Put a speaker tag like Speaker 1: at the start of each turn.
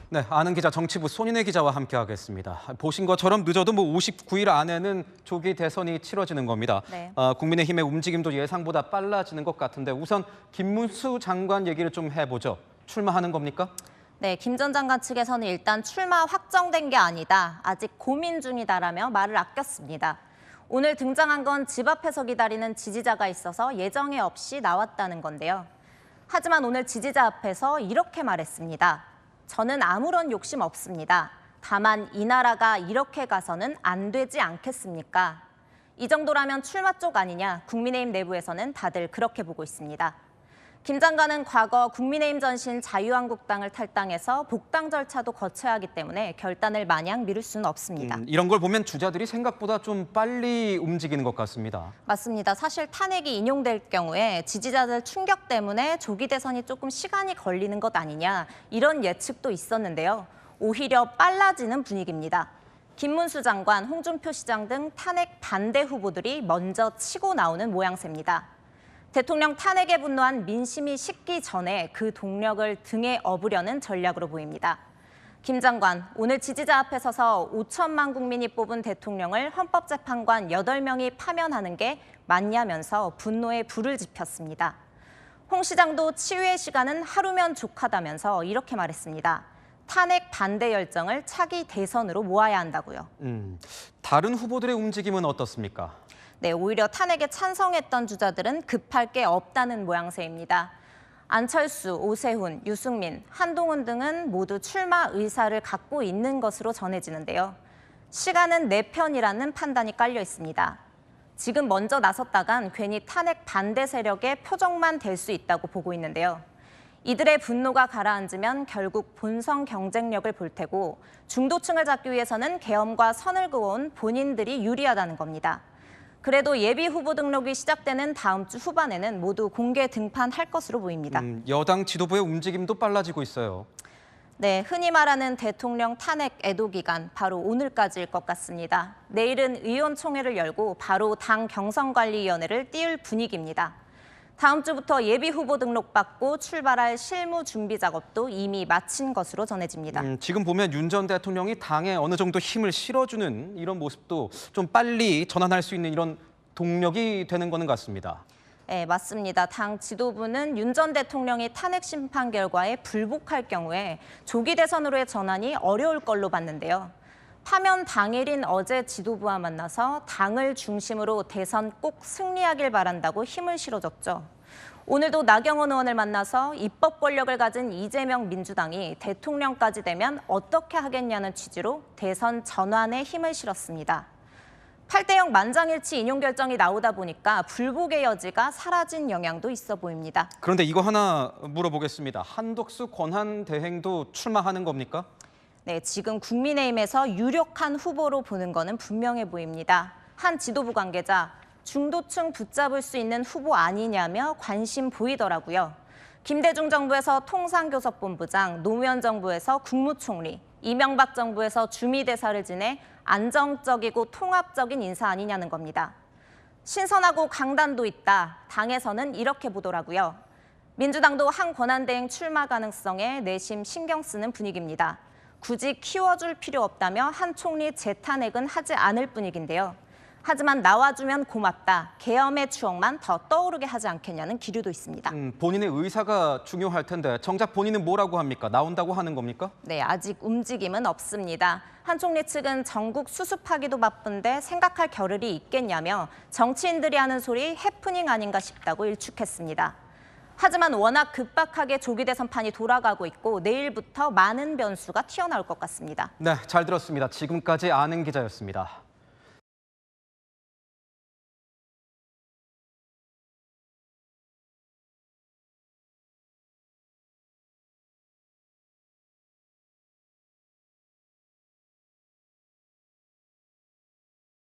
Speaker 1: 네, 아는 기자 정치부 손인혜 기자와 함께하겠습니다. 보신 것처럼 늦어도 59일 안에는 조기 대선이 치러지는 겁니다.
Speaker 2: 네.
Speaker 1: 국민의힘의 움직임도 예상보다 빨라지는 것 같은데 우선 김문수 장관 얘기를 좀 해보죠. 출마하는 겁니까?
Speaker 2: 네, 김 전 장관 측에서는 일단 출마 확정된 게 아니다, 아직 고민 중이다라며 말을 아꼈습니다. 오늘 등장한 건 집 앞에서 기다리는 지지자가 있어서 예정에 없이 나왔다는 건데요. 하지만 오늘 지지자 앞에서 이렇게 말했습니다. 저는 아무런 욕심 없습니다. 다만 이 나라가 이렇게 가서는 안 되지 않겠습니까? 이 정도라면 출마 쪽 아니냐, 국민의힘 내부에서는 다들 그렇게 보고 있습니다. 김 장관은 과거 국민의힘 전신 자유한국당을 탈당해서 복당 절차도 거쳐야 하기 때문에 결단을 마냥 미룰 수는 없습니다.
Speaker 1: 이런 걸 보면 주자들이 생각보다 좀 빨리 움직이는 것 같습니다.
Speaker 2: 맞습니다. 사실 탄핵이 인용될 경우에 지지자들 충격 때문에 조기 대선이 조금 시간이 걸리는 것 아니냐, 이런 예측도 있었는데요. 오히려 빨라지는 분위기입니다. 김문수 장관, 홍준표 시장 등 탄핵 반대 후보들이 먼저 치고 나오는 모양새입니다. 대통령 탄핵에 분노한 민심이 식기 전에 그 동력을 등에 업으려는 전략으로 보입니다. 김 장관, 오늘 지지자 앞에 서서 5천만 국민이 뽑은 대통령을 헌법재판관 8명이 파면하는 게 맞냐면서 분노에 불을 지폈습니다. 홍 시장도 치유의 시간은 하루면 족하다면서 이렇게 말했습니다. 탄핵 반대 열정을 차기 대선으로 모아야 한다고요.
Speaker 1: 다른 후보들의 움직임은 어떻습니까?
Speaker 2: 네, 오히려 탄핵에 찬성했던 주자들은 급할 게 없다는 모양새입니다. 안철수, 오세훈, 유승민, 한동훈 등은 모두 출마 의사를 갖고 있는 것으로 전해지는데요. 시간은 내 편이라는 판단이 깔려 있습니다. 지금 먼저 나섰다간 괜히 탄핵 반대 세력의 표적만 될 수 있다고 보고 있는데요. 이들의 분노가 가라앉으면 결국 본선 경쟁력을 볼 테고 중도층을 잡기 위해서는 계엄과 선을 그어온 본인들이 유리하다는 겁니다. 그래도 예비 후보 등록이 시작되는 다음 주 후반에는 모두 공개 등판할 것으로 보입니다.
Speaker 1: 여당 지도부의 움직임도 빨라지고 있어요.
Speaker 2: 네, 흔히 말하는 대통령 탄핵 애도 기간, 바로 오늘까지일 것 같습니다. 내일은 의원총회를 열고 바로 당 경선관리위원회를 띄울 분위기입니다. 다음 주부터 예비 후보 등록받고 출발할 실무 준비 작업도 이미 마친 것으로 전해집니다.
Speaker 1: 지금 보면 윤 전 대통령이 당에 어느 정도 힘을 실어주는 이런 모습도 좀 빨리 전환할 수 있는 이런 동력이 되는 거는 같습니다.
Speaker 2: 네, 맞습니다. 당 지도부는 윤 전 대통령이 탄핵 심판 결과에 불복할 경우에 조기 대선으로의 전환이 어려울 걸로 봤는데요. 파면 당일인 어제 지도부와 만나서 당을 중심으로 대선 꼭 승리하길 바란다고 힘을 실어줬죠. 오늘도 나경원 의원을 만나서 입법 권력을 가진 이재명 민주당이 대통령까지 되면 어떻게 하겠냐는 취지로 대선 전환에 힘을 실었습니다. 8대0 만장일치 인용 결정이 나오다 보니까 불복의 여지가 사라진 영향도 있어 보입니다.
Speaker 1: 그런데 이거 하나 물어보겠습니다. 한덕수 권한대행도 출마하는 겁니까?
Speaker 2: 네, 지금 국민의힘에서 유력한 후보로 보는 거는 분명해 보입니다. 한 지도부 관계자, 중도층 붙잡을 수 있는 후보 아니냐며 관심 보이더라고요. 김대중 정부에서 통상교섭본부장, 노무현 정부에서 국무총리, 이명박 정부에서 주미대사를 지내 안정적이고 통합적인 인사 아니냐는 겁니다. 신선하고 강단도 있다, 당에서는 이렇게 보더라고요. 민주당도 한 권한대행 출마 가능성에 내심 신경 쓰는 분위기입니다. 굳이 키워줄 필요 없다며 한 총리 재탄핵은 하지 않을 분위기인데요. 하지만 나와주면 고맙다, 계엄의 추억만 더 떠오르게 하지 않겠냐는 기류도 있습니다.
Speaker 1: 본인의 의사가 중요할 텐데 정작 본인은 뭐라고 합니까? 나온다고 하는 겁니까?
Speaker 2: 네, 아직 움직임은 없습니다. 한 총리 측은 전국 수습하기도 바쁜데 생각할 겨를이 있겠냐며 정치인들이 하는 소리 해프닝 아닌가 싶다고 일축했습니다. 하지만 워낙 급박하게 조기 대선판이 돌아가고 있고 내일부터 많은 변수가 튀어나올 것 같습니다.
Speaker 1: 네, 잘 들었습니다. 지금까지 아는 기자였습니다.